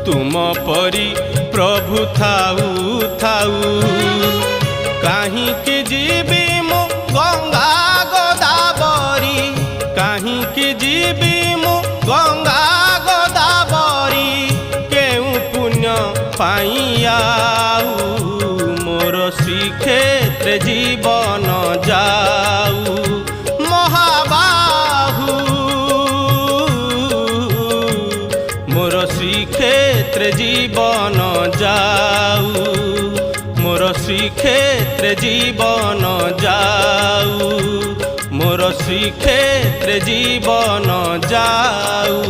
तुम परी प्रभु थाऊ थाऊ कहीं के जीवी मु गंगा गोदावरी कहीं के जीवी मु गंगा गोदावरी केउ पुण्य पाइयाऊ मोर श्रीक्षेत्र जीवन जाऊ महाबाहू मोर श्रीक्षेत्र जीवन जाऊ मोर श्रीक्षेत्र जीवन जाऊ मोर श्रीक्षेत्र जीवन जाऊ।